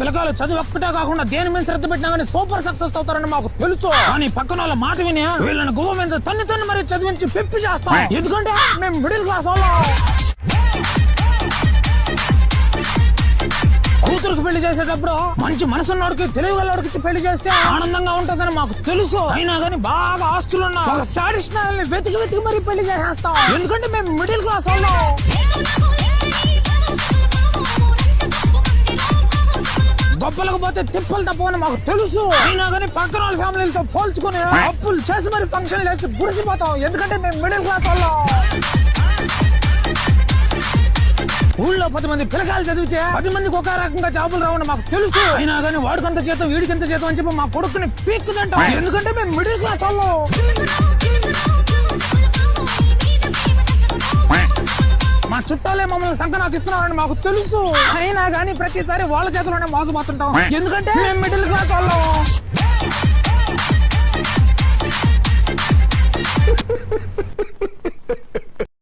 పిల్లకాయలు చదువు ఒక్కటే కాకుండా దేని మీద శ్రద్ధ పెట్టినా కానీ సూపర్ సక్సెస్ అవుతారని మాకు తెలుసు. కానీ పక్కన వాళ్ళ మాట విని వీళ్ళని గువ్వ మీద తన్ని మరి చదివించి పిప్పి చేస్తాం. ఎందుకంటే మేము మిడిల్ క్లాస్ వాళ్ళం. కూతురుకు పెళ్లి చేసేటప్పుడు మంచి మనసున్నోడికి తెలివిగలవాడికి ఇచ్చి పెళ్లి చేస్తే ఆనందంగా ఉంటుందని మాకు తెలుసు. అయినా గానీ బాగా ఆస్తులున్న ఒక సాడిస్ట్ వెతికి మరి పెళ్లి చేసేస్తాం. ఎందుకంటే మేము మిడిల్ క్లాస్ వాళ్ళం. గొప్పలకు పోతే తిప్పలు తప్పని మాకు తెలుసు. అయినా గానీ పక్కన వాళ్ళ ఫ్యామిలీలతో పోల్చుకుని అప్పులు చేసి మరి ఫంక్షన్ వేసి గుడిసిపోతాం. ఎందుకంటే మేము మిడిల్ క్లాస్ వాళ్ళం. ఊళ్ళో 10 మంది పిల్లకాయలు చదివితే 10 మందికి ఒక రకంగా జాబులు రావని మాకు తెలుసు. అయినా కానీ వాడికంత జీతం వీడికింత జీతం అని చెప్పి మా కొడుకుని పీక్కుదంటాం. ఎందుకంటే మేము మిడిల్ క్లాస్ వాళ్ళం. మా చుట్టాలే మమ్మల్ని సంకనాకి ఇస్తున్నారని మాకు తెలుసు. అయినా కానీ ప్రతిసారి వాళ్ళ చేతిలోనే మోసపోతుంటాం. ఎందుకంటే మేము మిడిల్ క్లాస్ వాళ్ళం.